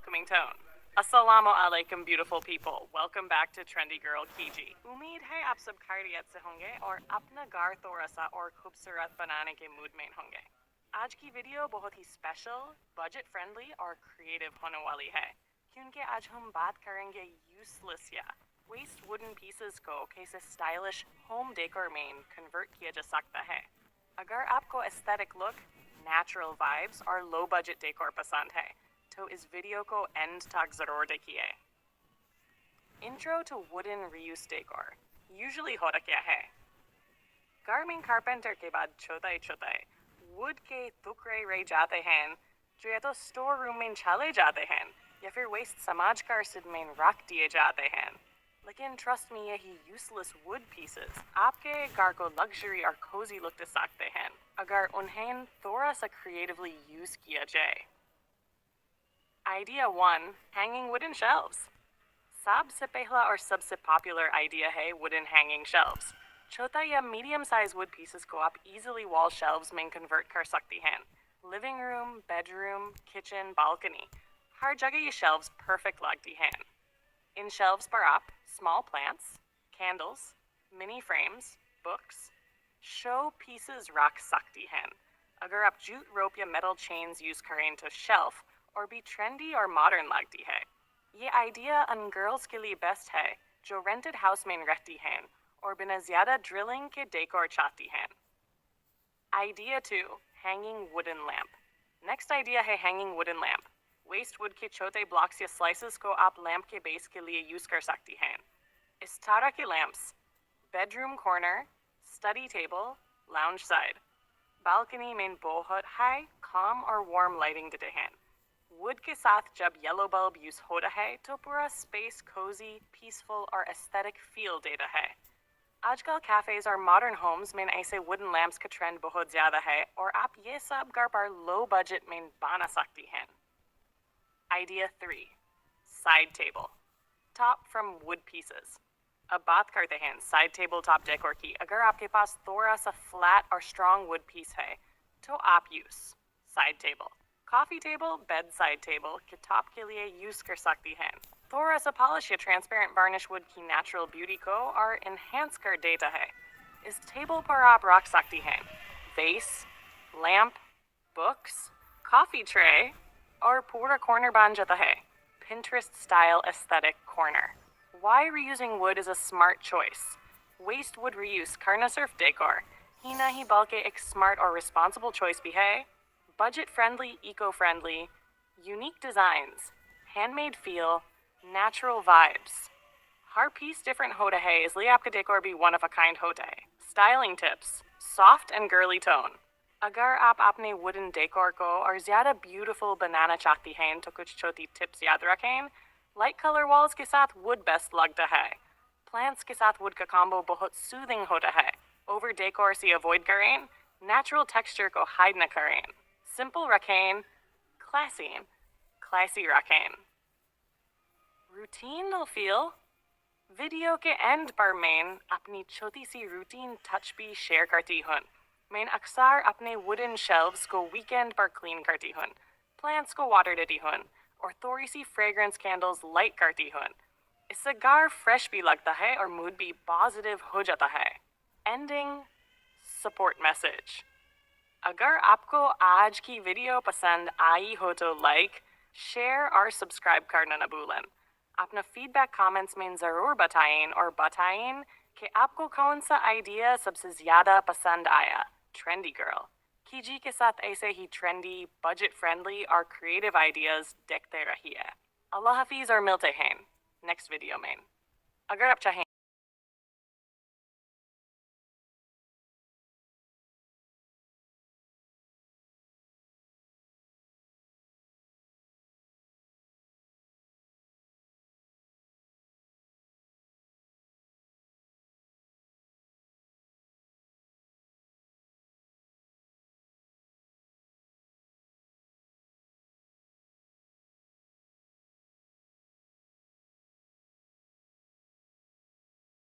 welcoming tone. Assalamu alaikum, beautiful people. Welcome back to Trendy Girl Kiji. उम्मीद है आप सब खैरियत से होंगे और अपना घर थोड़ा सा और खूबसूरत बनाने के मूड में होंगे। आज की वीडियो बहुत ही स्पेशल, बजट फ्रेंडली और क्रिएटिव होने वाली है, क्योंकि आज हम बात करेंगे यूजलेस या वेस्ट वुडन पीसेस को कैसे स्टाइलिश होम डेकोर में कन्वर्ट किया जा सकता है। अगर आपको एस्थेटिक लुक, नेचुरल वाइब्स और लो बजट डेकोर पसंद है, तो इस वीडियो को एंड तक जरूर देखिए। Intro to wooden reuse decor usually होता क्या है? घर में कारपेंटर के बाद छोटे छोटे वुड के टुकड़े रह जाते हैं, जो या तो स्टोर रूम में चले जाते हैं या फिर वेस्ट समाज कर सिद में रख दिए जाते हैं। लेकिन ट्रस्ट में यही यूजलेस वुड पीसेस आपके घर को लग्जरी और कोजी लुक दे सकते हैं, अगर उन्हें थोड़ा सा क्रिएटिवली यूज किया जाए। Idea 1. Hanging wooden shelves. सबसे पहला और सबसे पॉपुलर आइडिया है wooden hanging shelves. छोटा या मीडियम साइज वुड पीसेस को आप इजीली वॉल शेल्व्स में कन्वर्ट कर सकती हैं। Living room, bedroom, kitchen, balcony, हर जगह ये शेल्व्स परफेक्ट लगती हैं। इन शेल्व्स पर आप small plants, candles, mini frames, books, show pieces रख सकती हैं। अगर आप जूट रोप या मेटल चेन्स यूज करें तो शेल्फ और भी ट्रेंडी और मॉडर्न लगती है। ये आइडिया उन गर्ल्स के लिए बेस्ट है जो रेंटेड हाउस में रहती हैं और बिना ज्यादा ड्रिलिंग के डेकोर चाहती हैं। Idea 2. Hanging wooden lamp. Next idea है hanging wooden lamp. Waste wood के छोटे ब्लॉक्स या स्लाइसेस को आप लैम्प के बेस के लिए यूज कर सकती हैं। इस तरह के lamps bedroom corner, study table, lounge side, balcony में बहुत हाई, काम और वार्म लाइटिंग देते हैं। वुड के साथ जब येलो बल्ब यूज होता है तो पूरा स्पेस कोजी, पीसफुल और एस्थेटिक फील देता है। आजकल कैफेज और मॉडर्न होम्स में ऐसे वुडन लैम्प्स का ट्रेंड बहुत ज़्यादा है और आप ये सब घर पर लो बजट में बना सकती हैं। Idea 3. Side table. Top from would pieces. अब बात करते हैं साइड टेबल टॉप डेकोर की। अगर आपके पास थोड़ा सा फ्लैट और स्ट्रॉन्ग वुड पीस है तो आप use side table, coffee table, bed side table के टॉप के लिए यूज कर सकती हैं। थोड़ा सा पॉलिश या ट्रांसपेरेंट वार्निश वुड की नेचुरल ब्यूटी को और इन्हेंस कर देता है। इस टेबल पर आप रख सकती हैं वेस, लैम्प, बुक्स, कॉफी ट्रे और पूरा कॉर्नर बन जाता है Pinterest style aesthetic corner. Why reusing wood is a smart choice. Waste wood reuse करना सिर्फ डेकोर ही नहीं बल्कि एक स्मार्ट और रिस्पॉन्सिबल चॉइस भी है। Budget friendly, eco-friendly, unique designs, handmade feel, natural vibes. हर piece different होता है, इसलिए आपका डेकोर भी one of a kind होता है। Styling tips: soft and girly tone. अगर आप अपने wooden decor को और ज़्यादा beautiful बनाना चाहती हैं तो कुछ छोटी tips याद रखें। Light color walls के साथ wood best लगता है। Plants के साथ wood का combo बहुत soothing होता है। Over decor से avoid करें। Natural texture को hide न करें। Simple रखें, classy रखें। Routine will feel. वीडियो के एंड पर मैं अपनी छोटी सी रूटीन टच भी शेयर करती हूँ। मैं अक्सर अपने वुडन शेल्व्स को वीकेंड पर क्लीन करती हूँ, प्लांट्स को वाटर देती हूँ और थोड़ी सी फ्रेग्रेंस कैंडल्स लाइट करती हूँ। इससे घर फ्रेश भी लगता है और मूड भी पॉजिटिव हो जाता है। Ending support message. अगर आपको आज की वीडियो पसंद आई हो तो लाइक, शेयर और सब्सक्राइब करना न भूलें। अपना फीडबैक कमेंट्स में ज़रूर बताएं और बताएं कि आपको कौन सा आइडिया सबसे ज़्यादा पसंद आया। ट्रेंडी गर्ल कीजी के साथ ऐसे ही ट्रेंडी, बजट फ्रेंडली और क्रिएटिव आइडियाज़ देखते रहिए। अल्लाह हाफिज़ और मिलते हैं नेक्स्ट वीडियो में। अगर आप चाहें